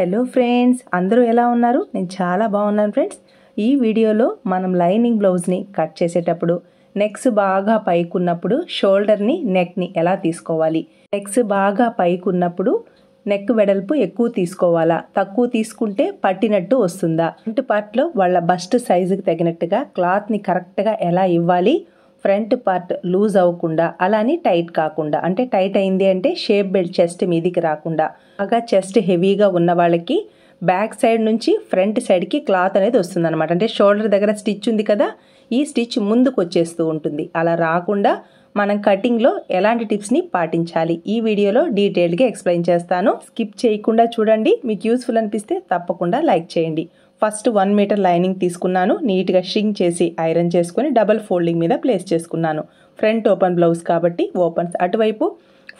Hello friends, అందరూ ఎలా ఉన్నారు? నేను చాలా బాగున్నాను ఫ్రెండ్స్. ఈ వీడియోలో మనం లైనింగ్ బ్లౌజ్ని కట్ చేసేటప్పుడు నెక్స్ బాగా పైకున్నప్పుడు షోల్డర్ని నెక్ని ఎలా తీసుకోవాలి, నెక్స్ బాగా పైకున్నప్పుడు నెక్ వెడల్పు ఎక్కువ తీసుకోవాలా, తక్కువ తీసుకుంటే పట్టినట్టు వస్తుందా, ఫ్రంట్ పార్ట్లో వాళ్ళ బస్ట్ సైజుకి తగినట్టుగా క్లాత్ని కరెక్ట్గా ఎలా ఇవ్వాలి, ఫ్రంట్ పార్ట్ లూజ్ అవ్వకుండా అలానే టైట్ కాకుండా, అంటే టైట్ అయింది అంటే షేప్ బెల్ట్ చెస్ట్ మీదికి రాకుండా, బాగా చెస్ట్ హెవీగా ఉన్న వాళ్ళకి బ్యాక్ సైడ్ నుంచి ఫ్రంట్ సైడ్కి క్లాత్ అనేది వస్తుంది అనమాట. అంటే షోల్డర్ దగ్గర స్టిచ్ ఉంది కదా, ఈ స్టిచ్ ముందుకు వచ్చేస్తూ ఉంటుంది. అలా రాకుండా మనం కటింగ్లో ఎలాంటి టిప్స్ని పాటించాలి ఈ వీడియోలో డీటెయిల్గా ఎక్స్ప్లెయిన్ చేస్తాను. స్కిప్ చేయకుండా చూడండి. మీకు యూస్ఫుల్ అనిపిస్తే తప్పకుండా లైక్ చేయండి. ఫస్ట్ 1 మీటర్ లైనింగ్ తీసుకున్నాను. నీట్గా షింక్ చేసి ఐరన్ చేసుకొని డబల్ ఫోల్డింగ్ మీద ప్లేస్ చేసుకున్నాను. ఫ్రంట్ ఓపెన్ బ్లౌజ్ కాబట్టి ఓపెన్స్ అటువైపు,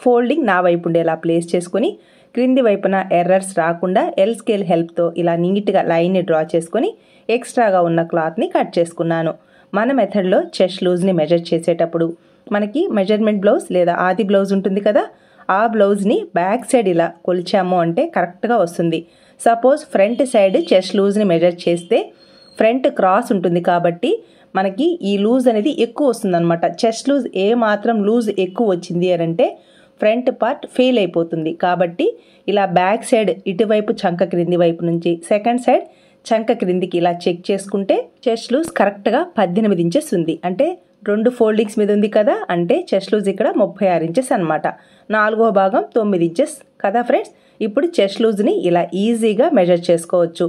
ఫోల్డింగ్ నా వైపు ఉండేలా ప్లేస్ చేసుకొని క్రింది వైపున ఎర్రర్స్ రాకుండా ఎల్ స్కేల్ హెల్ప్తో ఇలా నీట్గా లైన్ని డ్రా చేసుకొని ఎక్స్ట్రాగా ఉన్న క్లాత్ని కట్ చేసుకున్నాను. మన మెథడ్లో చెస్ట్ లూజ్ని మెజర్ చేసేటప్పుడు మనకి మెజర్మెంట్ బ్లౌజ్ లేదా ఆది బ్లౌజ్ ఉంటుంది కదా, ఆ బ్లౌజ్ని బ్యాక్ సైడ్ ఇలా కొలిచాము అంటే కరెక్ట్గా వస్తుంది. సపోజ్ ఫ్రంట్ సైడ్ చెస్ట్ లూజ్ని మెజర్ చేస్తే ఫ్రంట్ క్రాస్ ఉంటుంది కాబట్టి మనకి ఈ లూజ్ అనేది ఎక్కువ వస్తుంది అనమాట. చెస్ట్ లూజ్ ఏ మాత్రం లూజ్ ఎక్కువ వచ్చింది అని అంటే ఫ్రంట్ పార్ట్ ఫెయిల్ అయిపోతుంది. కాబట్టి ఇలా బ్యాక్ సైడ్ ఇటువైపు చంక క్రింది వైపు నుంచి సెకండ్ సైడ్ చంక క్రిందికి ఇలా చెక్ చేసుకుంటే చెస్ట్ లూజ్ కరెక్ట్గా 18 ఇంచెస్ ఉంది. అంటే 2 ఫోల్డింగ్స్ మీద ఉంది కదా, అంటే చెస్ట్ లూజ్ ఇక్కడ 36 ఇంచెస్ అనమాట. 4వ భాగం 9 ఇంచెస్ కదా ఫ్రెండ్స్. ఇప్పుడు చెస్ట్ లూజ్ని ఇలా ఈజీగా మెజర్ చేసుకోవచ్చు.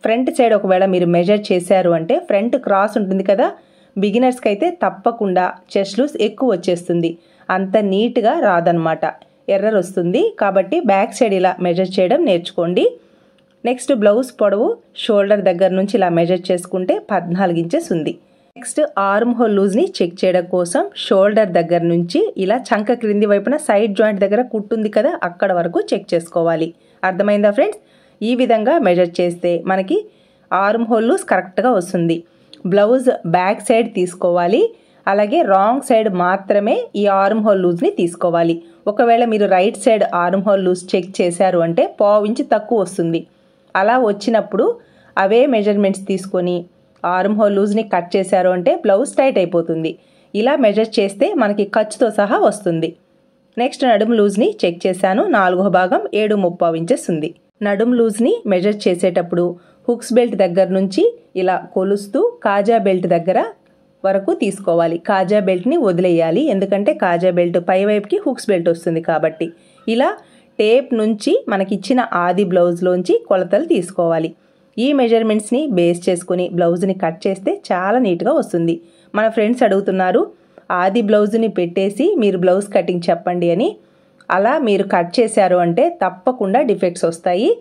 ఫ్రంట్ సైడ్ ఒకవేళ మీరు మెజర్ చేశారు అంటే ఫ్రంట్ క్రాస్ ఉంటుంది కదా, బిగినర్స్కి అయితే తప్పకుండా చెస్ట్ లూజ్ ఎక్కువ వచ్చేస్తుంది. అంత నీట్గా రాదనమాట, ఎర్రర్ వస్తుంది. కాబట్టి బ్యాక్ సైడ్ ఇలా మెజర్ చేయడం నేర్చుకోండి. నెక్స్ట్ బ్లౌజ్ పొడవు షోల్డర్ దగ్గర నుంచి ఇలా మెజర్ చేసుకుంటే 14 ఇంచెస్ ఉంది. నెక్స్ట్ ఆర్మ్ హోల్ లూజ్ని చెక్ చేయడం కోసం షోల్డర్ దగ్గర నుంచి ఇలా చంక క్రింది వైపున సైడ్ జాయింట్ దగ్గర కుట్టుంది కదా, అక్కడ వరకు చెక్ చేసుకోవాలి. అర్థమైందా ఫ్రెండ్స్? ఈ విధంగా మెజర్ చేస్తే మనకి ఆర్మ్ హోల్ లూజ్ కరెక్ట్గా వస్తుంది. బ్లౌజ్ బ్యాక్ సైడ్ తీసుకోవాలి, అలాగే రాంగ్ సైడ్ మాత్రమే ఈ ఆర్మ్ హోల్ లూజ్ని తీసుకోవాలి. ఒకవేళ మీరు right side arm hole loose check చేశారు అంటే 1/4 ఇంచ్ తక్కువ వస్తుంది. అలా వచ్చినప్పుడు అవే మెజర్మెంట్స్ తీసుకొని ఆర్మ్ హోల్ లూజ్ని కట్ చేశారు అంటే బ్లౌజ్ టైట్ అయిపోతుంది. ఇలా మెజర్ చేస్తే మనకి ఖర్చుతో సహా వస్తుంది. నెక్స్ట్ నడుము లూజ్ని చెక్ చేశాను. 4వ భాగం 7/3 ఇంచెస్ ఉంది. నడుము లూజ్ని మెజర్ చేసేటప్పుడు హుక్స్ బెల్ట్ దగ్గర నుంచి ఇలా కొలుస్తూ కాజా బెల్ట్ దగ్గర వరకు తీసుకోవాలి. కాజా బెల్ట్ని వదిలేయాలి, ఎందుకంటే కాజా బెల్ట్ పై వైపుకి హుక్స్ బెల్ట్ వస్తుంది కాబట్టి. ఇలా టేప్ నుంచి మనకిచ్చిన ఆది బ్లౌజ్లోంచి కొలతలు తీసుకోవాలి. ఈ మెజర్మెంట్స్ని బేస్ చేసుకుని బ్లౌజ్ని కట్ చేస్తే చాలా నీట్గా వస్తుంది. మన ఫ్రెండ్స్ అడుగుతున్నారు ఆది బ్లౌజ్ని పెట్టేసి మీరు బ్లౌజ్ కటింగ్ చెప్పండి అని. అలా మీరు కట్ చేశారు అంటే తప్పకుండా డిఫెక్ట్స్ వస్తాయి.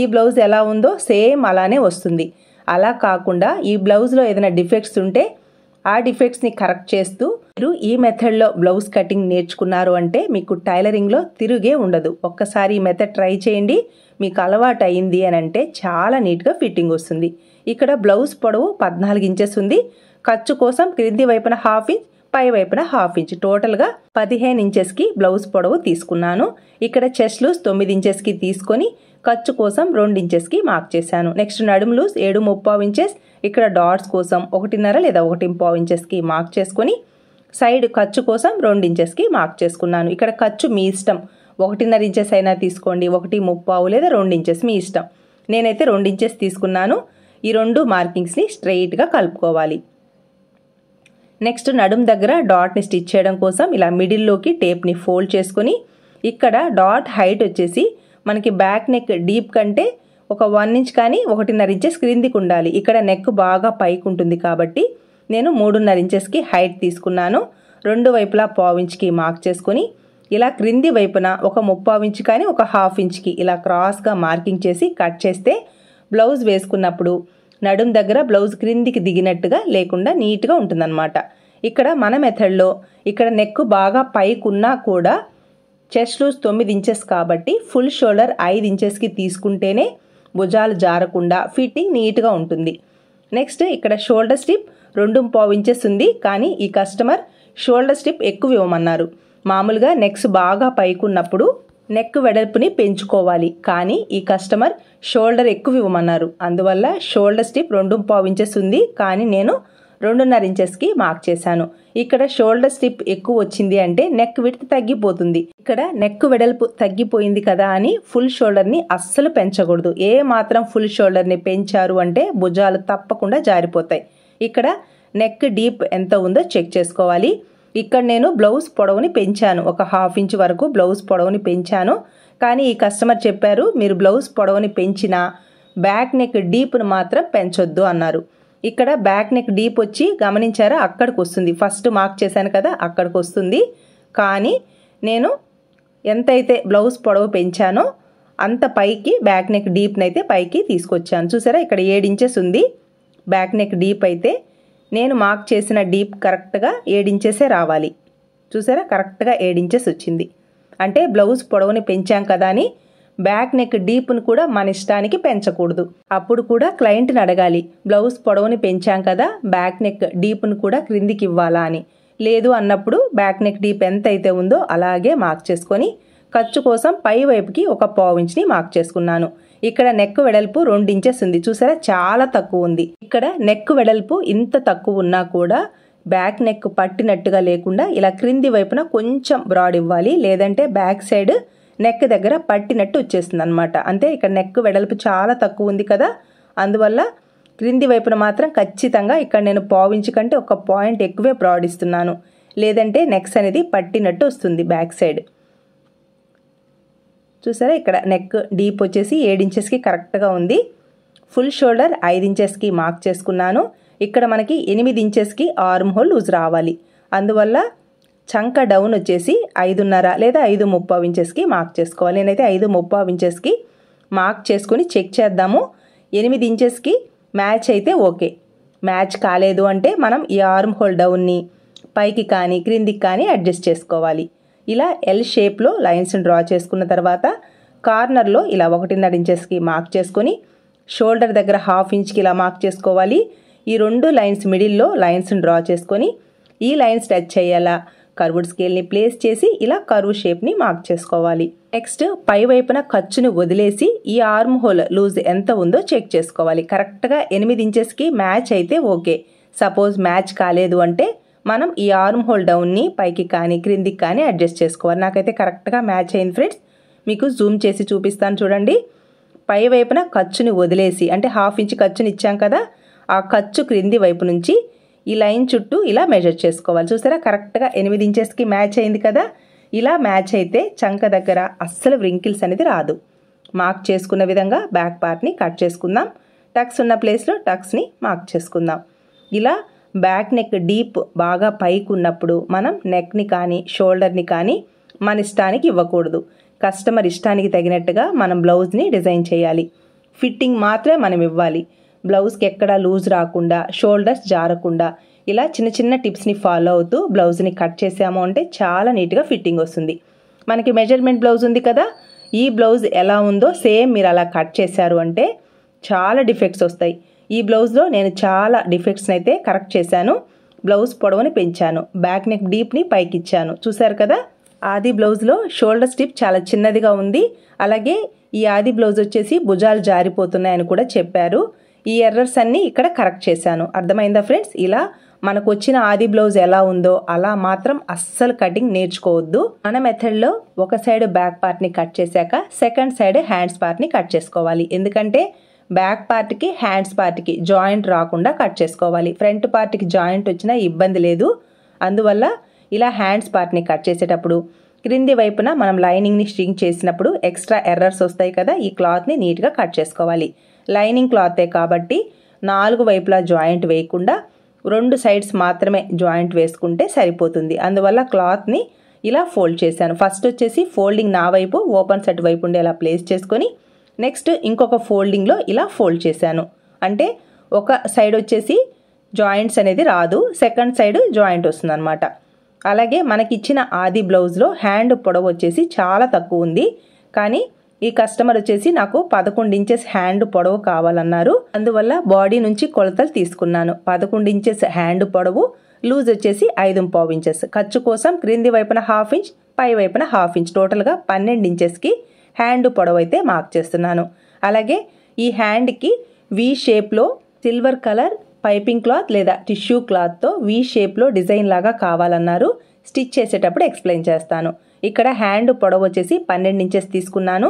ఈ బ్లౌజ్ ఎలా ఉందో సేమ్ అలానే వస్తుంది. అలా కాకుండా ఈ బ్లౌజ్లో ఏదైనా డిఫెక్ట్స్ ఉంటే ఆ డిఫెక్ట్స్ని కరెక్ట్ చేస్తూ మీరు ఈ మెథడ్లో బ్లౌజ్ కటింగ్ నేర్చుకున్నారు అంటే మీకు టైలరింగ్లో తిరుగే ఉండదు. ఒక్కసారి ఈ మెథడ్ ట్రై చేయండి, మీకు అలవాటు అయింది అని అంటే చాలా నీట్గా ఫిట్టింగ్ వస్తుంది. ఇక్కడ బ్లౌజ్ పొడవు 14 ఇంచెస్ ఉంది. ఖర్చు కోసం క్రింది వైపున 1/2 ఇంచ్, పై వైపున 1/2 ఇంచ్, టోటల్గా 15 ఇంచెస్కి బ్లౌజ్ పొడవు తీసుకున్నాను. ఇక్కడ చెస్ట్ లూజ్ 9 ఇంచెస్కి తీసుకొని ఖర్చు కోసం 2 ఇంచెస్కి మార్క్ చేశాను. నెక్స్ట్ నడుము లూజ్ 7/3 ఇంచెస్. ఇక్కడ డాట్స్ కోసం 1.5 లేదా 1.5 ఇంచెస్కి మార్క్ చేసుకొని సైడ్ ఖర్చు కోసం 2 ఇంచెస్కి మార్క్ చేసుకున్నాను. ఇక్కడ ఖర్చు మీ ఇష్టం, 1.5 ఇంచెస్ అయినా తీసుకోండి, 1.3 లేదా 2 ఇంచెస్ మీ ఇష్టం. నేనైతే 2 ఇంచెస్ తీసుకున్నాను. ఈ 2 మార్కింగ్స్ని స్ట్రెయిట్గా కలుపుకోవాలి. నెక్స్ట్ నడుము దగ్గర డాట్ని స్టిచ్ చేయడం కోసం ఇలా మిడిల్లోకి టేప్ని ఫోల్డ్ చేసుకొని ఇక్కడ డాట్ హైట్ వచ్చేసి మనకి బ్యాక్ నెక్ డీప్ కంటే ఒక 1 ఇంచ్ కానీ 1.5 ఇంచెస్ క్రిందికి ఉండాలి. ఇక్కడ నెక్ బాగా పైకి ఉంటుంది కాబట్టి నేను 3.5 ఇంచెస్కి హైట్ తీసుకున్నాను. 2 వైపులా 1/4 ఇంచ్కి మార్క్ చేసుకొని ఇలా క్రింది వైపున ఒక 3/4 ఇంచ్ కానీ ఒక 1/2 ఇంచ్కి ఇలా క్రాస్గా మార్కింగ్ చేసి కట్ చేస్తే బ్లౌజ్ వేసుకున్నప్పుడు నడుం దగ్గర బ్లౌజ్ క్రిందికి దిగినట్టుగా లేకుండా నీట్గా ఉంటుందన్నమాట. ఇక్కడ మన మెథడ్లో ఇక్కడ నెక్ బాగా పైకి ఉన్నా కూడా చెస్ట్ లూజ్ 9 ఇంచెస్ కాబట్టి ఫుల్ షోల్డర్ 5 ఇంచెస్కి తీసుకుంటేనే భుజాలు జారకుండా ఫిట్టింగ్ నీట్గా ఉంటుంది. నెక్స్ట్ ఇక్కడ షోల్డర్ స్ట్రిప్ 2.5 ఇంచెస్ ఉంది, కానీ ఈ కస్టమర్ షోల్డర్ స్ట్రిప్ ఎక్కువ ఇవ్వమన్నారు. మామూలుగా నెక్స్ బాగా పైకున్నప్పుడు నెక్ వెడల్పుని పెంచుకోవాలి, కానీ ఈ కస్టమర్ షోల్డర్ ఎక్కువ ఇవ్వమన్నారు. అందువల్ల షోల్డర్ స్టిప్ 2.5 ఇంచెస్ ఉంది, కానీ నేను 2.5 ఇంచెస్కి మార్క్ చేశాను. ఇక్కడ షోల్డర్ స్టిప్ ఎక్కువ వచ్చింది అంటే నెక్ విడ్త్ తగ్గిపోతుంది. ఇక్కడ నెక్ వెడల్పు తగ్గిపోయింది కదా అని ఫుల్ షోల్డర్ని అస్సలు పెంచకూడదు. ఏ మాత్రం ఫుల్ షోల్డర్ని పెంచారు అంటే భుజాలు తప్పకుండా జారిపోతాయి. ఇక్కడ నెక్ డీప్ ఎంత ఉందో చెక్ చేసుకోవాలి. ఇక్కడ నేను బ్లౌజ్ పొడవుని పెంచాను, ఒక 1/2 ఇంచ్ వరకు బ్లౌజ్ పొడవుని పెంచాను. కానీ ఈ కస్టమర్ చెప్పారు మీరు బ్లౌజ్ పొడవుని పెంచినా బ్యాక్ నెక్ డీప్ను మాత్రం పెంచొద్దు అన్నారు. ఇక్కడ బ్యాక్ నెక్ డీప్ వచ్చి గమనించారా, అక్కడికి వస్తుంది. ఫస్ట్ మార్క్ చేశాను కదా, అక్కడికి వస్తుంది. కానీ నేను ఎంతైతే బ్లౌజ్ పొడవు పెంచానో అంత పైకి బ్యాక్ నెక్ డీప్ని అయితే పైకి తీసుకొచ్చాను. చూసారా, ఇక్కడ 7 ఇంచెస్ ఉంది బ్యాక్ నెక్ డీప్. అయితే నేను మార్క్ చేసిన డీప్ కరెక్ట్గా 7 ఇంచెసే రావాలి. చూసారా, కరెక్ట్గా 7 ఇంచెస్ వచ్చింది. అంటే బ్లౌజ్ పొడవుని పెంచాం కదా అని బ్యాక్ నెక్ డీప్ను కూడా మన ఇష్టానికి పెంచకూడదు. అప్పుడు కూడా క్లయింట్ని అడగాలి, బ్లౌజ్ పొడవుని పెంచాం కదా బ్యాక్ నెక్ డీప్ను కూడా క్రిందికి ఇవ్వాలా అని. లేదు అన్నప్పుడు బ్యాక్ నెక్ డీప్ ఎంత అయితే ఉందో అలాగే మార్క్ చేసుకొని ఖర్చు కోసం పై వైపుకి ఒక 1/4 ఇంచ్ని మార్క్ చేసుకున్నాను. ఇక్కడ నెక్ వెడల్పు 2 ఇంచెస్ ఉంది. చూసారా, చాలా తక్కువ ఉంది. ఇక్కడ నెక్ వెడల్పు ఇంత తక్కువ ఉన్నా కూడా బ్యాక్ నెక్ పట్టినట్టుగా లేకుండా ఇలా క్రింది వైపున కొంచెం బ్రాడ్ ఇవ్వాలి, లేదంటే బ్యాక్ సైడ్ నెక్ దగ్గర పట్టినట్టు వచ్చేస్తుంది అనమాట. అంతే, ఇక్కడ నెక్ వెడల్పు చాలా తక్కువ ఉంది కదా, అందువల్ల క్రింది వైపున మాత్రం ఖచ్చితంగా ఇక్కడ నేను 1/4 ఇంచ్ కంటే ఒక పాయింట్ ఎక్కువే బ్రాడ్ ఇస్తున్నాను, లేదంటే నెక్స్ అనేది పట్టినట్టు వస్తుంది బ్యాక్ సైడ్. చూసారా, ఇక్కడ నెక్ డీప్ వచ్చేసి 7 ఇంచెస్కి కరెక్ట్గా ఉంది. ఫుల్ షోల్డర్ 5 ఇంచెస్కి మార్క్ చేసుకున్నాను. ఇక్కడ మనకి 8 ఇంచెస్కి ఆర్మ్ హోల్ లూజ్ రావాలి. అందువల్ల చంక డౌన్ వచ్చేసి 5.5 లేదా 5.35 ఇంచెస్కి మార్క్ చేసుకోవాలి. నేనైతే 5.35 ఇంచెస్కి మార్క్ చేసుకుని చెక్ చేద్దాము. 8 ఇంచెస్కి మ్యాచ్ అయితే ఓకే, మ్యాచ్ కాలేదు అంటే మనం ఈ ఆర్మ్ హోల్ డౌన్ని పైకి కానీ క్రిందికి కానీ అడ్జస్ట్ చేసుకోవాలి. ఇలా ఎల్ షేప్లో లైన్స్ని డ్రా చేసుకున్న తర్వాత కార్నర్లో ఇలా 1.5 ఇంచెస్కి మార్క్ చేసుకొని షోల్డర్ దగ్గర 1/2 ఇంచ్కి ఇలా మార్క్ చేసుకోవాలి. ఈ 2 లైన్స్ మిడిల్లో లైన్స్ని డ్రా చేసుకొని ఈ లైన్స్ టచ్ అయ్యేలా కర్వ్డ్ స్కేల్ని ప్లేస్ చేసి ఇలా కర్వ్ షేప్ని మార్క్ చేసుకోవాలి. నెక్స్ట్ పై వైపున ఖర్చుని వదిలేసి ఈ ఆర్మ్ హోల్ లూజ్ ఎంత ఉందో చెక్ చేసుకోవాలి. కరెక్ట్గా 8 ఇంచెస్కి మ్యాచ్ అయితే ఓకే. సపోజ్ మ్యాచ్ కాలేదు అంటే మనం ఈ ఆర్మ్ హోల్ డౌన్ని పైకి కానీ క్రిందికి కానీ అడ్జస్ట్ చేసుకోవాలి. నాకైతే కరెక్ట్గా మ్యాచ్ అయింది ఫ్రెండ్స్. మీకు జూమ్ చేసి చూపిస్తాను చూడండి. పై వైపున ఖర్చుని వదిలేసి అంటే 1/2 ఇంచ్ ఖర్చుని ఇచ్చాం కదా, ఆ ఖర్చు క్రింది వైపు నుంచి ఈ లైన్ చుట్టూ ఇలా మెజర్ చేసుకోవాలి. చూసారా, కరెక్ట్గా 8 ఇంచెస్కి మ్యాచ్ అయింది కదా. ఇలా మ్యాచ్ అయితే చంక దగ్గర అస్సలు వ్రింకిల్స్ అనేది రాదు. మార్క్ చేసుకున్న విధంగా బ్యాక్ పార్ట్ని కట్ చేసుకుందాం. టక్స్ ఉన్న ప్లేస్లో టక్స్ని మార్క్ చేసుకుందాం. ఇలా బ్యాక్ నెక్ డీప్ బాగా పైకి ఉన్నప్పుడు మనం నెక్ని కానీ షోల్డర్ని కానీ మన ఇష్టానికి ఇవ్వకూడదు. కస్టమర్ ఇష్టానికి తగినట్టుగా మనం బ్లౌజ్ని డిజైన్ చేయాలి. ఫిట్టింగ్ మాత్రమే మనం ఇవ్వాలి. బ్లౌజ్కి ఎక్కడా లూజ్ రాకుండా, షోల్డర్స్ జారకుండా ఇలా చిన్న చిన్న టిప్స్ని ఫాలో అవుతూ బ్లౌజ్ని కట్ చేసాము అంటే చాలా నీట్గా ఫిట్టింగ్ వస్తుంది. మనకి మెజర్మెంట్ బ్లౌజ్ ఉంది కదా, ఈ బ్లౌజ్ ఎలా ఉందో సేమ్ మీరు అలా కట్ చేశారు అంటే చాలా డిఫెక్ట్స్ వస్తాయి. ఈ బ్లౌజ్లో నేను చాలా డిఫెక్ట్స్ని అయితే కరెక్ట్ చేశాను. బ్లౌజ్ పొడవుని పెంచాను, బ్యాక్ నెక్ డీప్ని పైకి ఇచ్చాను. చూసారు కదా, ఆది బ్లౌజ్లో షోల్డర్ స్టిప్ చాలా చిన్నదిగా ఉంది. అలాగే ఈ ఆది బ్లౌజ్ వచ్చేసి భుజాలు జారిపోతున్నాయని కూడా చెప్పారు. ఈ ఎర్రర్స్ అన్నీ ఇక్కడ కరెక్ట్ చేశాను. అర్థమైందా ఫ్రెండ్స్? ఇలా మనకు వచ్చిన ఆది బ్లౌజ్ ఎలా ఉందో అలా మాత్రం అస్సలు కటింగ్ నేర్చుకోవద్దు. మన మెథడ్లో ఒక సైడ్ బ్యాక్ పార్ట్ని కట్ చేశాక సెకండ్ సైడ్ హ్యాండ్స్ పార్ట్ని కట్ చేసుకోవాలి. ఎందుకంటే బ్యాక్ పార్ట్కి హ్యాండ్స్ పార్ట్కి జాయింట్ రాకుండా కట్ చేసుకోవాలి. ఫ్రంట్ పార్ట్కి జాయింట్ వచ్చినా ఇబ్బంది లేదు. అందువల్ల ఇలా హ్యాండ్స్ పార్ట్ని కట్ చేసేటప్పుడు క్రింది వైపున మనం లైనింగ్ని స్ట్రింగ్ చేసినప్పుడు ఎక్స్ట్రా ఎర్రర్స్ వస్తాయి కదా, ఈ క్లాత్ని నీట్గా కట్ చేసుకోవాలి. లైనింగ్ క్లాతే కాబట్టి 4 వైపులా జాయింట్ వేయకుండా 2 సైడ్స్ మాత్రమే జాయింట్ వేసుకుంటే సరిపోతుంది. అందువల్ల క్లాత్ని ఇలా ఫోల్డ్ చేశాను. ఫస్ట్ వచ్చేసి ఫోల్డింగ్ నా వైపు ఓపెన్ సెట్ వైపు ఉండేలా ప్లేస్ చేసుకొని నెక్స్ట్ ఇంకొక ఫోల్డింగ్లో ఇలా ఫోల్డ్ చేశాను. అంటే ఒక సైడ్ వచ్చేసి జాయింట్స్ అనేది రాదు, సెకండ్ సైడ్ జాయింట్ వస్తుంది అనమాట. అలాగే మనకిచ్చిన ఆది బ్లౌజ్లో హ్యాండ్ పొడవు వచ్చేసి చాలా తక్కువ ఉంది. కానీ ఈ కస్టమర్ వచ్చేసి నాకు 11 ఇంచెస్ హ్యాండ్ పొడవు కావాలన్నారు. అందువల్ల బాడీ నుంచి కొలతలు తీసుకున్నాను. 11 ఇంచెస్ హ్యాండ్ పొడవు, లూజ్ వచ్చేసి 5.5 ఇంచెస్. ఖర్చు కోసం క్రింది వైపున 1/2 ఇంచ్, పై వైపున 1/2 ఇంచ్, టోటల్గా 12 ఇంచెస్కి హ్యాండ్ పొడవు అయితే మార్క్ చేస్తున్నాను. అలాగే ఈ హ్యాండ్కి వి షేప్లో సిల్వర్ కలర్ పైపింగ్ క్లాత్ లేదా టిష్యూ క్లాత్తో వి షేప్లో డిజైన్ లాగా కావాలన్నారు. స్టిచ్ చేసేటప్పుడు ఎక్స్ప్లెయిన్ చేస్తాను. ఇక్కడ హ్యాండ్ పొడవు వచ్చేసి 12 ఇంచెస్ తీసుకున్నాను.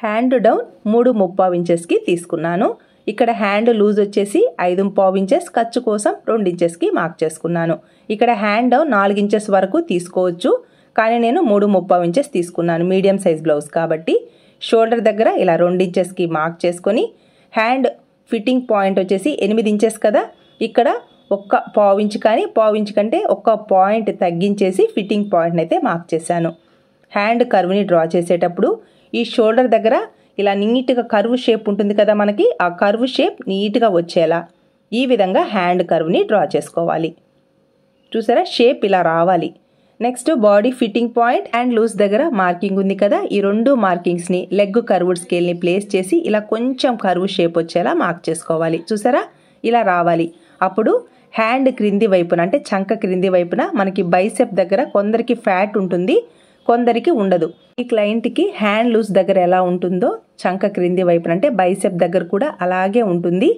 హ్యాండ్ డౌన్ 3/3 ఇంచెస్కి తీసుకున్నాను. ఇక్కడ హ్యాండ్ లూజ్ వచ్చేసి 5/5 ఇంచెస్, ఖర్చు కోసం 2 ఇంచెస్కి మార్క్ చేసుకున్నాను. ఇక్కడ హ్యాండ్ డౌన్ 4 ఇంచెస్ వరకు తీసుకోవచ్చు, కానీ నేను 3/3 ఇంచెస్ తీసుకున్నాను మీడియం సైజ్ బ్లౌజ్ కాబట్టి. షోల్డర్ దగ్గర ఇలా 2 ఇంచెస్కి మార్క్ చేసుకొని హ్యాండ్ ఫిట్టింగ్ పాయింట్ వచ్చేసి 8 ఇంచెస్ కదా, ఇక్కడ 1/4 ఇంచ్ కానీ 1/4 ఇంచ్ కంటే 1 పాయింట్ తగ్గించేసి ఫిట్టింగ్ పాయింట్ని అయితే మార్క్ చేశాను. హ్యాండ్ కర్వ్ని డ్రా చేసేటప్పుడు ఈ షోల్డర్ దగ్గర ఇలా నీట్గా కర్వ్ షేప్ ఉంటుంది కదా మనకి, ఆ కర్వ్ షేప్ నీట్గా వచ్చేలా ఈ విధంగా హ్యాండ్ కర్వ్ని డ్రా చేసుకోవాలి. చూసారా, షేప్ ఇలా రావాలి. Next body fitting point and loose దగ్గర మార్కింగ్ ఉంది కదా, ఈ 2 మార్కింగ్స్ని లెగ్ కర్వ్డ్ స్కేల్ని ప్లేస్ చేసి ఇలా కొంచెం కర్వ్ షేప్ వచ్చేలా మార్క్ చేసుకోవాలి. చూసారా, ఇలా రావాలి. అప్పుడు హ్యాండ్ క్రింది వైపున అంటే చంక క్రింది వైపున మనకి బైసెప్ దగ్గర కొందరికి ఫ్యాట్ ఉంటుంది, కొందరికి ఉండదు. ఈ క్లయింట్కి హ్యాండ్ లూజ్ దగ్గర ఎలా ఉంటుందో చంక క్రింది వైపున అంటే బైసెప్ దగ్గర కూడా అలాగే ఉంటుంది.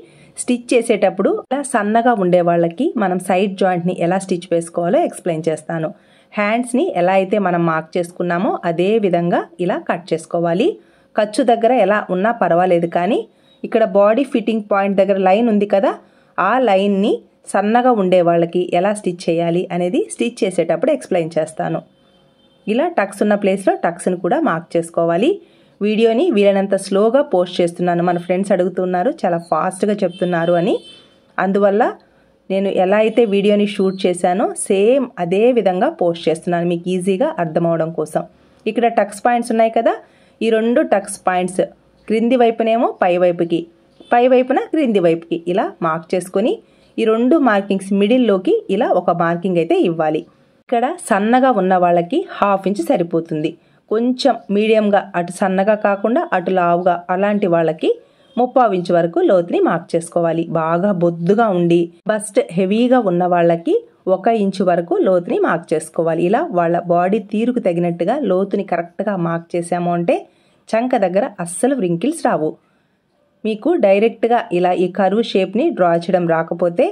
స్టిచ్ చేసేటప్పుడు ఇలా సన్నగా ఉండే వాళ్ళకి మనం సైడ్ జాయింట్ని ఎలా స్టిచ్ వేసుకోవాలో ఎక్స్ప్లెయిన్ చేస్తాను. హ్యాండ్స్ని ఎలా అయితే మనం మార్క్ చేసుకున్నామో అదే విధంగా ఇలా కట్ చేసుకోవాలి. ఖర్చు దగ్గర ఎలా ఉన్నా పర్వాలేదు, కానీ ఇక్కడ బాడీ ఫిట్టింగ్ పాయింట్ దగ్గర లైన్ ఉంది కదా, ఆ లైన్ని సన్నగా ఉండే వాళ్ళకి ఎలా స్టిచ్ చేయాలి అనేది స్టిచ్ చేసేటప్పుడు ఎక్స్ప్లెయిన్ చేస్తాను. ఇలా టక్స్ ఉన్న ప్లేస్లో టక్స్ని కూడా మార్క్ చేసుకోవాలి. వీడియోని వీలైనంత స్లోగా పోస్ట్ చేస్తున్నాను. మన ఫ్రెండ్స్ అడుగుతున్నారు చాలా ఫాస్ట్గా చెప్తున్నారు అని. అందువల్ల నేను ఎలా అయితే వీడియోని షూట్ చేశానో సేమ్ అదే విధంగా పోస్ట్ చేస్తున్నాను మీకు ఈజీగా అర్థమవడం కోసం. ఇక్కడ టక్స్ పాయింట్స్ ఉన్నాయి కదా, ఈ 2 టక్స్ పాయింట్స్ క్రింది వైపునేమో పై వైపుకి, పై వైపున క్రింది వైపుకి ఇలా మార్క్ చేసుకొని ఈ 2 మార్కింగ్స్ మిడిల్లోకి ఇలా ఒక మార్కింగ్ అయితే ఇవ్వాలి. ఇక్కడ సన్నగా ఉన్న వాళ్ళకి 1/2 ఇంచ్ సరిపోతుంది. కొంచెం మీడియంగా అటు సన్నగా కాకుండా అటు లావుగా అలాంటి వాళ్ళకి 3/4 ఇంచ్ వరకు లోతుని మార్క్ చేసుకోవాలి. బాగా బొద్దుగా ఉండి బస్ట్ హెవీగా ఉన్న వాళ్ళకి 1 ఇంచు వరకు లోతుని మార్క్ చేసుకోవాలి. ఇలా వాళ్ళ బాడీ తీరుకు తగినట్టుగా లోతుని కరెక్ట్గా మార్క్ చేసాము అంటే చంక దగ్గర అస్సలు వ్రింకిల్స్ రావు. మీకు డైరెక్ట్గా ఇలా ఈ కర్వ్ షేప్ని డ్రా చేయడం రాకపోతే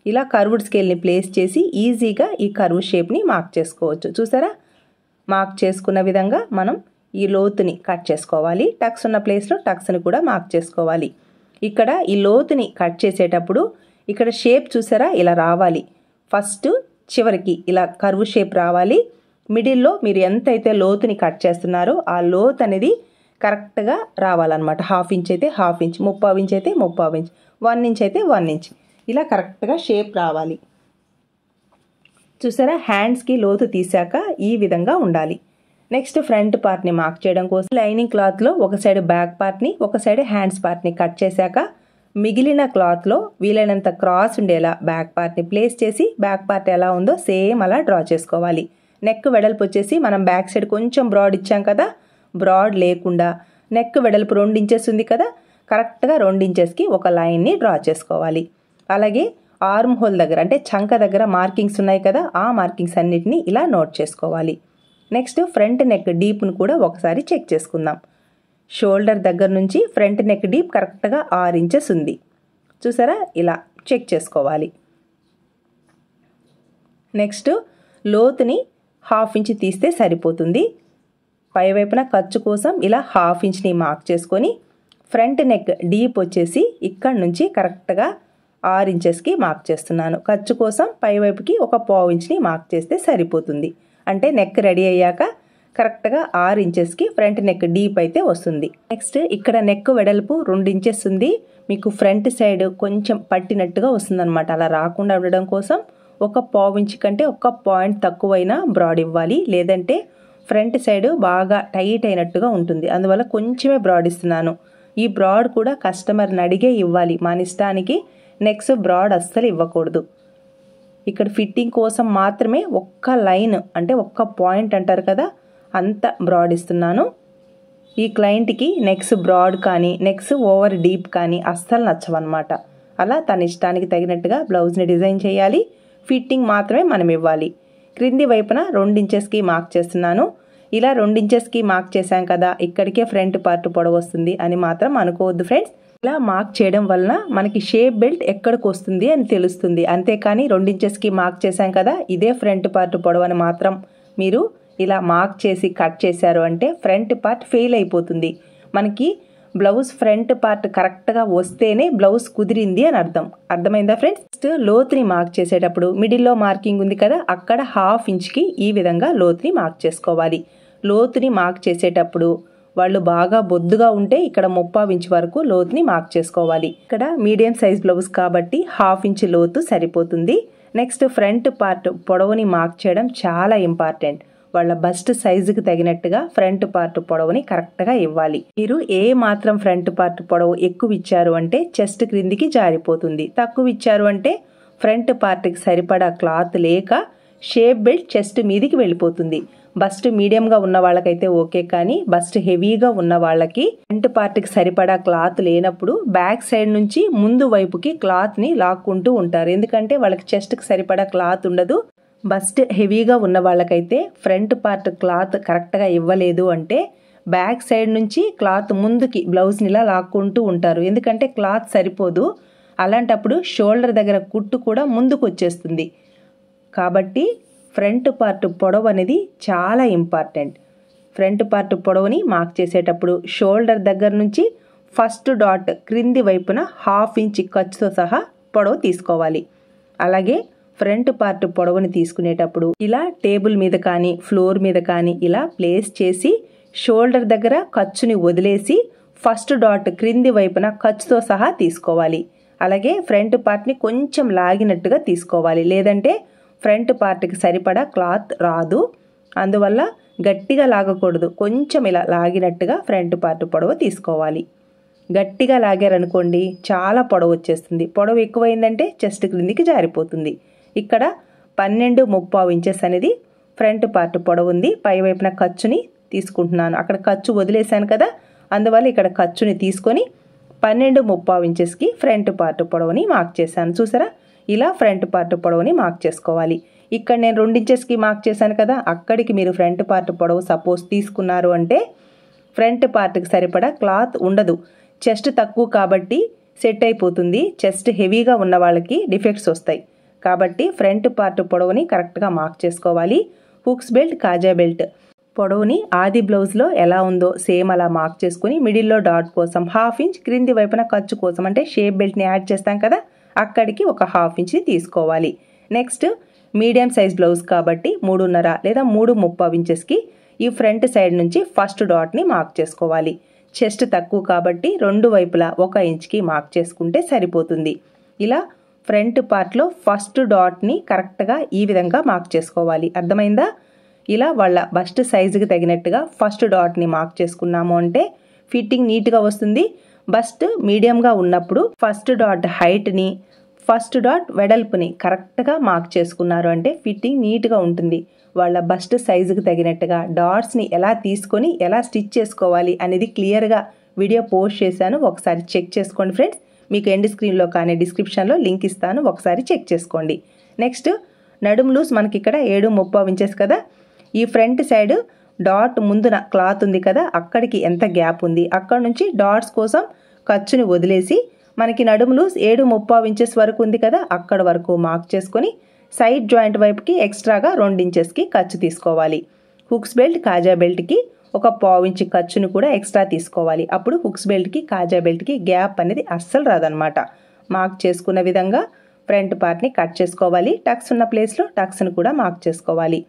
ఇలా కర్వ్డ్ స్కేల్ని ప్లేస్ చేసి ఈజీగా ఈ కర్వ్ షేప్ని మార్క్ చేసుకోవచ్చు. చూసారా, మార్క్ చేసుకున్న విధంగా మనం ఈ లోతుని కట్ చేసుకోవాలి. టక్స్ ఉన్న ప్లేస్లో టక్స్ని కూడా మార్క్ చేసుకోవాలి. ఇక్కడ ఈ లోతుని కట్ చేసేటప్పుడు ఇక్కడ షేప్ చూసారా ఇలా రావాలి. ఫస్ట్ చివరికి ఇలా కర్వ్ షేప్ రావాలి. మిడిల్లో మీరు ఎంతైతే లోతుని కట్ చేస్తున్నారో ఆ లోతు అనేది కరెక్ట్గా రావాలన్నమాట. 1/2 ఇంచ్ అయితే 1/2 ఇంచ్, 3/4 ఇంచ్ అయితే 3/4 ఇంచ్, 1 ఇంచ్ అయితే 1 ఇంచ్, ఇలా కరెక్ట్గా షేప్ రావాలి. చూసారా, హ్యాండ్స్కి లోతు తీసాక ఈ విధంగా ఉండాలి. నెక్స్ట్ ఫ్రంట్ పార్ట్ని మార్క్ చేయడం కోసం లైనింగ్ క్లాత్లో ఒక సైడ్ బ్యాక్ పార్ట్ని, ఒక సైడ్ హ్యాండ్స్ పార్ట్ని కట్ చేశాక మిగిలిన క్లాత్లో వీలైనంత క్రాస్ ఉండేలా బ్యాక్ పార్ట్ని ప్లేస్ చేసి బ్యాక్ పార్ట్ ఎలా ఉందో సేమ్ అలా డ్రా చేసుకోవాలి. నెక్ వెడల్పు వచ్చేసి మనం బ్యాక్ సైడ్ కొంచెం బ్రాడ్ ఇచ్చాం కదా, బ్రాడ్ లేకుండా నెక్ వెడల్పు 2 ఇంచెస్ ఉంది కదా, కరెక్ట్గా 2 ఇంచెస్కి ఒక లైన్ని డ్రా చేసుకోవాలి. అలాగే ఆర్మ్ హోల్ దగ్గర అంటే చంక దగ్గర మార్కింగ్స్ ఉన్నాయి కదా, ఆ మార్కింగ్స్ అన్నిటిని ఇలా నోట్ చేసుకోవాలి. నెక్స్ట్ ఫ్రంట్ నెక్ డీప్ను కూడా ఒకసారి చెక్ చేసుకుందాం. షోల్డర్ దగ్గర నుంచి ఫ్రంట్ నెక్ డీప్ కరెక్ట్గా 6 ఇంచెస్ ఉంది. చూసారా, ఇలా చెక్ చేసుకోవాలి. నెక్స్ట్ లోతుని 1/2 ఇంచ్ తీస్తే సరిపోతుంది. పై వైపున ఖర్చు కోసం ఇలా 1/2 ఇంచ్ని మార్క్ చేసుకొని ఫ్రంట్ నెక్ డీప్ వచ్చేసి ఇక్కడ నుంచి కరెక్ట్గా 6 ఇంచెస్కి మార్క్ చేస్తున్నాను. ఖర్చు కోసం పై వైపుకి 1/4 ఇంచ్ని మార్క్ చేస్తే సరిపోతుంది. అంటే నెక్ రెడీ అయ్యాక కరెక్ట్గా 6 ఇంచెస్కి ఫ్రంట్ నెక్ డీప్ అయితే వస్తుంది. నెక్స్ట్ ఇక్కడ నెక్ వెడల్పు 2 ఇంచెస్ ఉంది. మీకు ఫ్రంట్ సైడ్ కొంచెం పట్టినట్టుగా వస్తుందన్నమాట. అలా రాకుండా ఉండడం కోసం 1/4 ఇంచ్ కంటే 1 పాయింట్ తక్కువైనా బ్రాడ్ ఇవ్వాలి, లేదంటే ఫ్రంట్ సైడ్ బాగా టైట్ అయినట్టుగా ఉంటుంది. అందువల్ల కొంచెమే బ్రాడ్ ఇస్తున్నాను. ఈ బ్రాడ్ కూడా కస్టమర్ని అడిగే ఇవ్వాలి. మన ఇష్టానికి నెక్స్ట్ బ్రాడ్ అస్సలు ఇవ్వకూడదు. ఇక్కడ ఫిట్టింగ్ కోసం మాత్రమే ఒక్క లైన్ అంటే 1 పాయింట్ అంటారు కదా, అంత బ్రాడ్ ఇస్తున్నాను. ఈ క్లయింట్కి నెక్స్ బ్రాడ్ కానీ నెక్స్ ఓవర్ డీప్ కానీ అస్సలు నచ్చవన్నమాట. అలా తన ఇష్టానికి తగినట్టుగా బ్లౌజ్ని డిజైన్ చేయాలి. ఫిట్టింగ్ మాత్రమే మనం ఇవ్వాలి. క్రింది వైపున 2 ఇంచెస్కి మార్క్ చేస్తున్నాను. ఇలా 2 ఇంచెస్కి మార్క్ చేశాం కదా, ఇక్కడికే ఫ్రంట్ పార్ట్ పొడవు వస్తుంది అని మాత్రం అనుకోవద్దు ఫ్రెండ్స్. ఇలా మార్క్ చేయడం వలన మనకి షేప్ బెల్ట్ ఎక్కడికి వస్తుంది అని తెలుస్తుంది. అంతేకాని 2 ఇంచెస్కి మార్క్ చేశాం కదా, ఇదే ఫ్రంట్ పార్ట్ పొడవు అని మాత్రం మీరు ఇలా మార్క్ చేసి కట్ చేశారు అంటే ఫ్రంట్ పార్ట్ ఫెయిల్ అయిపోతుంది. మనకి బ్లౌజ్ ఫ్రంట్ పార్ట్ కరెక్ట్గా వస్తేనే బ్లౌజ్ కుదిరింది అని అర్థమైందా ఫ్రెండ్స్? నెక్స్ట్ లోతుని మార్క్ చేసేటప్పుడు మిడిల్లో మార్కింగ్ ఉంది కదా, అక్కడ 1/2 ఇంచ్కి ఈ విధంగా లోతుని మార్క్ చేసుకోవాలి. లోతుని మార్క్ చేసేటప్పుడు వాళ్ళు బాగా బొద్దుగా ఉంటే ఇక్కడ 3/4 ఇంచ్ వరకు లోతుని మార్క్ చేసుకోవాలి. ఇక్కడ మీడియం సైజ్ బ్లౌజ్ కాబట్టి 1/2 ఇంచ్ లోతు సరిపోతుంది. నెక్స్ట్ ఫ్రంట్ పార్ట్ పొడవుని మార్క్ చేయడం చాలా ఇంపార్టెంట్. వాళ్ళ బస్ట్ సైజుకి తగినట్టుగా ఫ్రంట్ పార్ట్ పొడవుని కరెక్ట్గా ఇవ్వాలి. మీరు ఏ మాత్రం ఫ్రంట్ పార్ట్ పొడవు ఎక్కువ ఇచ్చారు అంటే చెస్ట్ క్రిందికి జారిపోతుంది. తక్కువ ఇచ్చారు అంటే ఫ్రంట్ పార్ట్కి సరిపడా క్లాత్ లేక షేప్ బెల్ట్ చెస్ట్ మీదికి వెళ్ళిపోతుంది. బస్ట్ మీడియంగా ఉన్న వాళ్ళకైతే ఓకే, కానీ బస్ట్ హెవీగా ఉన్న వాళ్ళకి ఫ్రంట్ పార్ట్కి సరిపడా క్లాత్ లేనప్పుడు బ్యాక్ సైడ్ నుంచి ముందు వైపుకి క్లాత్ని లాక్కుంటూ ఉంటారు. ఎందుకంటే వాళ్ళకి చెస్ట్కి సరిపడా క్లాత్ ఉండదు. బస్ట్ హెవీగా ఉన్న వాళ్ళకైతే ఫ్రంట్ పార్ట్ క్లాత్ కరెక్ట్గా ఇవ్వలేదు అంటే బ్యాక్ సైడ్ నుంచి క్లాత్ ముందుకి బ్లౌజ్ని ఇలా లాక్కుంటూ ఉంటారు. ఎందుకంటే క్లాత్ సరిపోదు. అలాంటప్పుడు షోల్డర్ దగ్గర కుట్టు కూడా ముందుకు వచ్చేస్తుంది. కాబట్టి ఫ్రంట్ పార్ట్ పొడవు అనేది చాలా ఇంపార్టెంట్. ఫ్రంట్ పార్ట్ పొడవుని మార్క్ చేసేటప్పుడు షోల్డర్ దగ్గర నుంచి ఫస్ట్ డాట్ క్రింది వైపున 1/2 ఇంచ్ ఖర్చుతో సహా పొడవు తీసుకోవాలి. అలాగే ఫ్రంట్ పార్ట్ పొడవుని తీసుకునేటప్పుడు ఇలా టేబుల్ మీద కానీ ఫ్లోర్ మీద కానీ ఇలా ప్లేస్ చేసి షోల్డర్ దగ్గర ఖర్చుని వదిలేసి ఫస్ట్ డాట్ క్రింది వైపున ఖర్చుతో సహా తీసుకోవాలి. అలాగే ఫ్రంట్ పార్ట్ని కొంచెం లాగినట్టుగా తీసుకోవాలి, లేదంటే ఫ్రంట్ పార్ట్కి సరిపడా క్లాత్ రాదు. అందువల్ల గట్టిగా లాగకూడదు, కొంచెం ఇలా లాగినట్టుగా ఫ్రంట్ పార్ట్ పొడవు తీసుకోవాలి. గట్టిగా లాగారనుకోండి చాలా పొడవు వచ్చేస్తుంది. పొడవు ఎక్కువైందంటే చెస్ట్ క్రిందికి జారిపోతుంది. ఇక్కడ 12.75 ఇంచెస్ అనేది ఫ్రంట్ పార్ట్ పొడవు ఉంది. పై వైపున ఖర్చుని తీసుకుంటున్నాను. అక్కడ ఖర్చు వదిలేశాను కదా, అందువల్ల ఇక్కడ ఖర్చుని తీసుకొని 12.75 ఇంచెస్కి ఫ్రంట్ పార్ట్ పొడవుని మార్క్ చేశాను. చూసారా, ఇలా ఫ్రంట్ పార్ట్ పొడవుని మార్క్ చేసుకోవాలి. ఇక్కడ నేను 2 ఇంచెస్కి మార్క్ చేశాను కదా, అక్కడికి మీరు ఫ్రంట్ పార్ట్ పొడవు సపోజ్ తీసుకున్నారు అంటే ఫ్రంట్ పార్ట్కి సరిపడా క్లాత్ ఉండదు. చెస్ట్ తక్కువ కాబట్టి సెట్ అయిపోతుంది. చెస్ట్ హెవీగా ఉన్న వాళ్ళకి డిఫెక్ట్స్ వస్తాయి. కాబట్టి ఫ్రంట్ పార్ట్ పొడవుని కరెక్ట్గా మార్క్ చేసుకోవాలి. హుక్స్ బెల్ట్, కాజా బెల్ట్ పొడవుని ఆది బ్లౌజ్లో ఎలా ఉందో సేమ్ అలా మార్క్ చేసుకుని మిడిల్లో డాట్ కోసం 1/2 ఇంచ్, క్రింది వైపున ఖర్చు కోసం అంటే షేప్ బెల్ట్ని యాడ్ చేస్తాం కదా, అక్కడికి ఒక 1/2 ఇంచ్ని తీసుకోవాలి. నెక్స్ట్ మీడియం సైజ్ బ్లౌజ్ కాబట్టి 3.5 లేదా 3.75 ఇంచెస్కి ఈ ఫ్రంట్ సైడ్ నుంచి ఫస్ట్ డాట్ని మార్క్ చేసుకోవాలి. చెస్ట్ తక్కువ కాబట్టి 2 వైపులా 1 ఇంచ్కి మార్క్ చేసుకుంటే సరిపోతుంది. ఇలా ఫ్రంట్ పార్ట్లో ఫస్ట్ డాట్ని కరెక్ట్గా ఈ విధంగా మార్క్ చేసుకోవాలి. అర్థమైందా? ఇలా వాళ్ళ బస్ట్ సైజుకి తగినట్టుగా ఫస్ట్ డాట్ని మార్క్ చేసుకున్నాము అంటే ఫిట్టింగ్ నీట్గా వస్తుంది. బస్ట్ మీడియంగా ఉన్నప్పుడు ఫస్ట్ డాట్ హైట్ని, ఫస్ట్ డాట్ వెడల్పుని కరెక్ట్గా మార్క్ చేసుకున్నారు అంటే ఫిట్టింగ్ నీట్గా ఉంటుంది. వాళ్ళ బస్ట్ సైజుకి తగినట్టుగా డాట్స్ని ఎలా తీసుకొని ఎలా స్టిచ్ చేసుకోవాలి అనేది క్లియర్గా వీడియో పోస్ట్ చేశాను. ఒకసారి చెక్ చేసుకోండి ఫ్రెండ్స్. మీకు ఎండ్ స్క్రీన్లో కానీ డిస్క్రిప్షన్లో లింక్ ఇస్తాను, ఒకసారి చెక్ చేసుకోండి. నెక్స్ట్ నడుము లూజ్ మనకి ఇక్కడ 7.75 ఇంచెస్ కదా, ఈ ఫ్రంట్ సైడ్ డాట్ ముందున క్లాత్ ఉంది కదా, అక్కడికి ఎంత గ్యాప్ ఉంది, అక్కడ నుంచి డాట్స్ కోసం ఖర్చుని వదిలేసి మనకి నడుము లూజ్ 7.75 ఇంచెస్ వరకు ఉంది కదా, అక్కడ వరకు మార్క్ చేసుకొని సైడ్ జాయింట్ వైపుకి ఎక్స్ట్రాగా 2 ఇంచెస్కి ఖర్చు తీసుకోవాలి. హుక్స్ బెల్ట్, కాజా బెల్ట్కి ఒక 1/4 ఇంచ్ ఖర్చును కూడా ఎక్స్ట్రా తీసుకోవాలి. అప్పుడు హుక్స్ బెల్ట్కి కాజా బెల్ట్కి గ్యాప్ అనేది అస్సలు రాదనమాట. మార్క్ చేసుకున్న విధంగా ఫ్రంట్ పార్ట్ని కట్ చేసుకోవాలి. టక్స్ ఉన్న ప్లేస్లో టక్స్ని కూడా మార్క్ చేసుకోవాలి.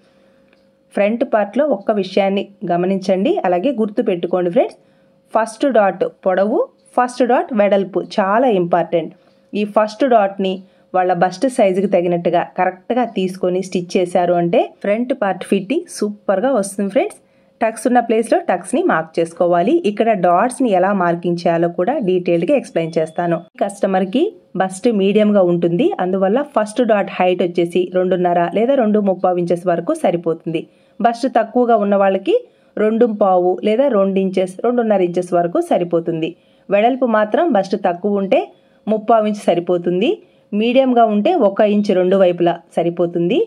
ఫ్రంట్ పార్ట్లో ఒక్క విషయాన్ని గమనించండి, అలాగే గుర్తు పెట్టుకోండి ఫ్రెండ్స్. ఫస్ట్ డాట్ పొడవు, ఫస్ట్ డాట్ వెడల్పు చాలా ఇంపార్టెంట్. ఈ ఫస్ట్ డాట్ని వాళ్ళ బస్ట్ సైజుకి తగినట్టుగా కరెక్ట్గా తీసుకొని స్టిచ్ చేశారు అంటే ఫ్రంట్ పార్ట్ ఫిట్టింగ్ సూపర్గా వస్తుంది ఫ్రెండ్స్. టక్స్ ఉన్న ప్లేస్లో టక్స్ని మార్క్ చేసుకోవాలి. ఇక్కడ డాట్స్ని ఎలా మార్కింగ్ చేయాలో కూడా డీటెయిల్గా ఎక్స్ప్లెయిన్ చేస్తాను. కస్టమర్కి బస్ట్ మీడియంగా ఉంటుంది, అందువల్ల ఫస్ట్ డాట్ హైట్ వచ్చేసి 2.5 లేదా 2.75 ఇంచెస్ వరకు సరిపోతుంది. బస్ట్ తక్కువగా ఉన్న వాళ్ళకి 2.25 లేదా 2 ఇంచెస్ 2.5 ఇంచెస్ వరకు సరిపోతుంది. వెడల్పు మాత్రం బస్ట్ తక్కువ ఉంటే 3.25 ఇంచ్ సరిపోతుంది. మీడియంగా ఉంటే 1 ఇంచ్ 2 వైపులా సరిపోతుంది.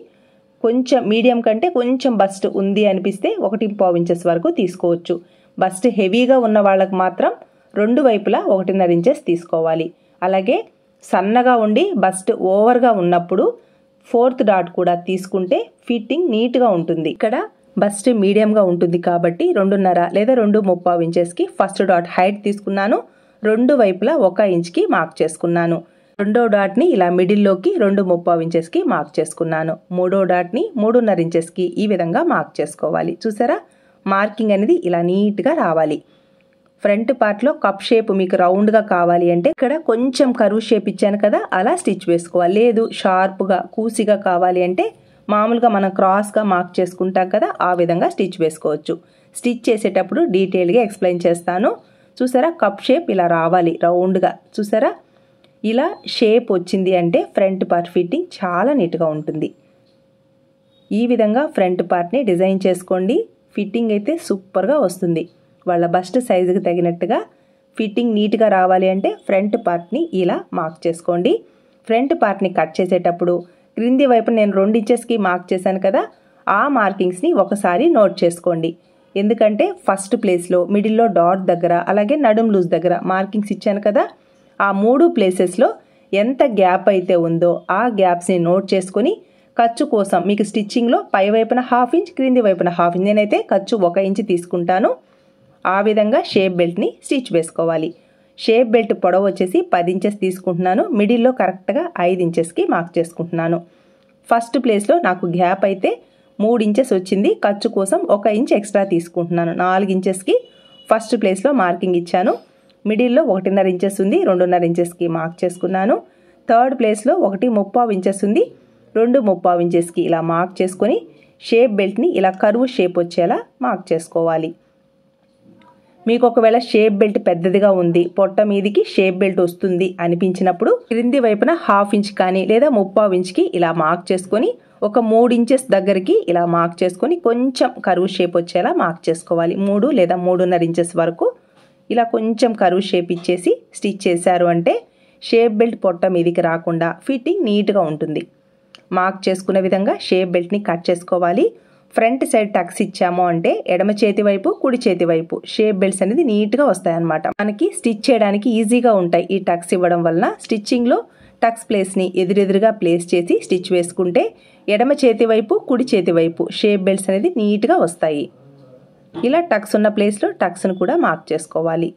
కొంచెం మీడియం కంటే కొంచెం బస్ట్ ఉంది అనిపిస్తే 1.5 ఇంచెస్ వరకు తీసుకోవచ్చు. బస్ట్ హెవీగా ఉన్న వాళ్ళకి మాత్రం 2 వైపులా 1.5 ఇంచెస్ తీసుకోవాలి. అలాగే సన్నగా ఉండి బస్ట్ ఓవర్గా ఉన్నప్పుడు 4th డాట్ కూడా తీసుకుంటే ఫిట్టింగ్ నీట్గా ఉంటుంది. ఇక్కడ బస్ట్ మీడియంగా ఉంటుంది కాబట్టి 2.5 లేదా 2.35 ఇంచెస్కి ఫస్ట్ డాట్ హైట్ తీసుకున్నాను. 2 వైపులా 1 ఇంచ్కి మార్క్ చేసుకున్నాను. రెండో డాట్ని ఇలా మిడిల్లోకి 2.35 ఇంచెస్కి మార్క్ చేసుకున్నాను. మూడో డాట్ని 3.5 ఇంచెస్కి ఈ విధంగా మార్క్ చేసుకోవాలి. చూసారా, మార్కింగ్ అనేది ఇలా నీట్గా రావాలి. ఫ్రంట్ పార్ట్లో కప్ షేప్ మీకు రౌండ్గా కావాలి అంటే ఇక్కడ కొంచెం కర్వ్ షేప్ ఇచ్చాను కదా, అలా స్టిచ్ వేసుకోవాలి. లేదు షార్ప్గా కూసిగా కావాలి అంటే మామూలుగా మనం క్రాస్గా మార్క్ చేసుకుంటాం కదా, ఆ విధంగా స్టిచ్ వేసుకోవచ్చు. స్టిచ్ చేసేటప్పుడు డీటెయిల్గా ఎక్స్ప్లెయిన్ చేస్తాను. చూసారా, కప్ షేప్ ఇలా రావాలి రౌండ్గా. చూసారా, ఇలా షేప్ వచ్చింది అంటే ఫ్రంట్ పార్ట్ ఫిట్టింగ్ చాలా నీట్గా ఉంటుంది. ఈ విధంగా ఫ్రంట్ పార్ట్ని డిజైన్ చేసుకోండి. ఫిట్టింగ్ అయితే సూపర్గా వస్తుంది. వాళ్ళ బస్ట్ సైజుకి తగినట్టుగా ఫిట్టింగ్ నీట్గా రావాలి అంటే ఫ్రంట్ పార్ట్ని ఇలా మార్క్ చేసుకోండి. ఫ్రంట్ పార్ట్ని కట్ చేసేటప్పుడు క్రింది వైపు నేను 2 ఇంచెస్కి మార్క్ చేశాను కదా, ఆ మార్కింగ్స్ని ఒకసారి నోట్ చేసుకోండి. ఎందుకంటే ఫస్ట్ ప్లేస్లో మిడిల్లో డాట్ దగ్గర అలాగే నడుం లూజ్ దగ్గర మార్కింగ్స్ ఇచ్చాను కదా, ఆ 3 ప్లేసెస్లో ఎంత గ్యాప్ అయితే ఉందో ఆ గ్యాప్స్ని నోట్ చేసుకొని ఖర్చు కోసం మీకు స్టిచ్చింగ్లో పై వైపున 1/2 ఇంచ్ క్రింది వైపున 1/2 ఇంచ్, నేనైతే ఖర్చు 1 ఇంచ్ తీసుకుంటాను. ఆ విధంగా షేప్ బెల్ట్ని స్టిచ్ వేసుకోవాలి. షేప్ బెల్ట్ పొడవు వచ్చేసి 10 ఇంచెస్ తీసుకుంటున్నాను. మిడిల్లో కరెక్ట్గా 5 ఇంచెస్కి మార్క్ చేసుకుంటున్నాను. ఫస్ట్ ప్లేస్లో నాకు గ్యాప్ అయితే 3 ఇంచెస్ వచ్చింది. ఖర్చు కోసం 1 ఇంచ్ ఎక్స్ట్రా తీసుకుంటున్నాను. 4 ఇంచెస్కి ఫస్ట్ ప్లేస్లో మార్కింగ్ ఇచ్చాను. మిడిల్లో 1.5 ఇంచెస్ ఉంది, 2.5 ఇంచెస్కి మార్క్ చేసుకున్నాను. థర్డ్ ప్లేస్లో 1.35 ఇంచెస్ ఉంది, 2.35 ఇంచెస్కి ఇలా మార్క్ చేసుకొని షేప్ బెల్ట్ని ఇలా కర్వ్ షేప్ వచ్చేలా మార్క్ చేసుకోవాలి. మీకు ఒకవేళ షేప్ బెల్ట్ పెద్దదిగా ఉంది, పొట్ట మీదికి షేప్ బెల్ట్ వస్తుంది అనిపించినప్పుడు క్రింది వైపున 1/2 ఇంచ్ కానీ లేదా 3/4 ఇంచ్కి ఇలా మార్క్ చేసుకొని ఒక 3 ఇంచెస్ దగ్గరికి ఇలా మార్క్ చేసుకొని కొంచెం కర్వ్ షేప్ వచ్చేలా మార్క్ చేసుకోవాలి. 3 లేదా 3.5 ఇంచెస్ వరకు ఇలా కొంచెం కర్వ్ షేప్ ఇచ్చేసి స్టిచ్ చేశారు అంటే షేప్ బెల్ట్ పొట్ట మీదికి రాకుండా ఫిట్టింగ్ నీట్గా ఉంటుంది. మార్క్ చేసుకునే విధంగా షేప్ బెల్ట్ని కట్ చేసుకోవాలి. ఫ్రంట్ సైడ్ టక్స్ ఇచ్చాము అంటే ఎడమ చేతి వైపు కుడి చేతి వైపు షేప్ బెల్ట్స్ అనేది నీట్గా వస్తాయన్నమాట. మనకి స్టిచ్ చేయడానికి ఈజీగా ఉంటాయి ఈ టక్స్ ఇవ్వడం వలన. స్టిచ్చింగ్లో టక్స్ ప్లేస్ని ఎదురెదురుగా ప్లేస్ చేసి స్టిచ్ వేసుకుంటే ఎడమ చేతి వైపు కుడి చేతి వైపు షేప్ బెల్ట్స్ అనేది నీట్గా వస్తాయి. ఇలా టక్స్ ఉన్న ప్లేస్లో టక్స్ను కూడా మార్క్ చేసుకోవాలి.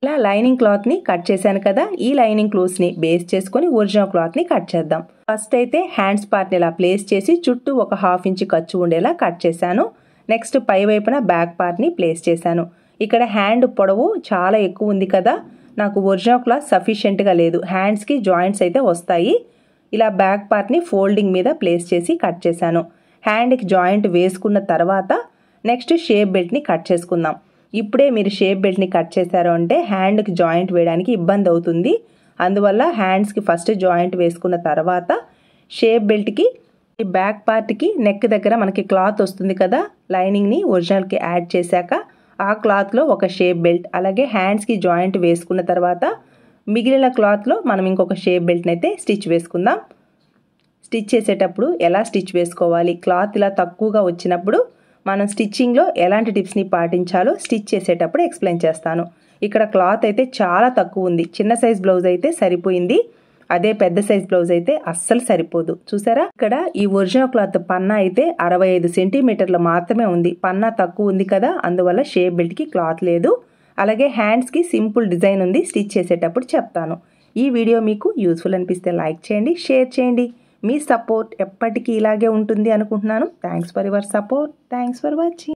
ఇలా లైనింగ్ క్లాత్ని కట్ చేశాను కదా, ఈ లైనింగ్ క్లోత్స్ని బేస్ చేసుకొని ఒరిజినల్ క్లాత్ని కట్ చేద్దాం. ఫస్ట్ అయితే హ్యాండ్స్ పార్ట్ని ఇలా ప్లేస్ చేసి చుట్టూ ఒక 1/2 ఇంచ్ ఖర్చు ఉండేలా కట్ చేశాను. నెక్స్ట్ పై వైపున బ్యాక్ పార్ట్ని ప్లేస్ చేశాను. ఇక్కడ హ్యాండ్ పొడవు చాలా ఎక్కువ ఉంది కదా, నాకు ఒరిజినల్ క్లాత్ సఫిషియెంట్గా లేదు, హ్యాండ్స్కి జాయింట్స్ అయితే వస్తాయి. ఇలా బ్యాక్ పార్ట్ని ఫోల్డింగ్ మీద ప్లేస్ చేసి కట్ చేశాను. హ్యాండ్కి జాయింట్ వేసుకున్న తర్వాత నెక్స్ట్ షేప్ బెల్ట్ని కట్ చేసుకుందాం. ఇప్పుడే మీరు షేప్ బెల్ట్ని కట్ చేశారు అంటే హ్యాండ్కి జాయింట్ వేయడానికి ఇబ్బంది అవుతుంది. అందువల్ల హ్యాండ్స్కి ఫస్ట్ జాయింట్ వేసుకున్న తర్వాత షేప్ బెల్ట్కి ఈ బ్యాక్ పార్ట్కి నెక్ దగ్గర మనకి క్లాత్ వస్తుంది కదా, లైనింగ్ని ఒరిజినల్కి యాడ్ చేశాక ఆ క్లాత్లో ఒక షేప్ బెల్ట్, అలాగే హ్యాండ్స్కి జాయింట్ వేసుకున్న తర్వాత మిగిలిన క్లాత్లో మనం ఇంకొక షేప్ బెల్ట్ని అయితే స్టిచ్ వేసుకుందాం. స్టిచ్ చేసేటప్పుడు ఎలా స్టిచ్ వేసుకోవాలి, క్లాత్ ఇలా తక్కువగా వచ్చినప్పుడు మనం స్టిచ్చింగ్లో ఎలాంటి టిప్స్ని పాటించాలో స్టిచ్ చేసేటప్పుడు ఎక్స్ప్లెయిన్ చేస్తాను. ఇక్కడ క్లాత్ అయితే చాలా తక్కువ ఉంది. చిన్న సైజ్ బ్లౌజ్ అయితే సరిపోయింది, అదే పెద్ద సైజ్ బ్లౌజ్ అయితే అస్సలు సరిపోదు. చూసారా, ఇక్కడ ఈ ఒరిజినల్ క్లాత్ పన్నా అయితే 65 సెంటీమీటర్లు మాత్రమే ఉంది. పన్నా తక్కువ ఉంది కదా, అందువల్ల షేప్ బెల్ట్కి క్లాత్ లేదు. అలాగే హ్యాండ్స్కి సింపుల్ డిజైన్ ఉంది, స్టిచ్ చేసేటప్పుడు చెప్తాను. ఈ వీడియో మీకు యూస్ఫుల్ అనిపిస్తే లైక్ చేయండి, షేర్ చేయండి. మీ సపోర్ట్ ఎప్పటికీ ఇలాగే ఉంటుంది అనుకుంటున్నాను. Thanks for your support. Thanks for watching.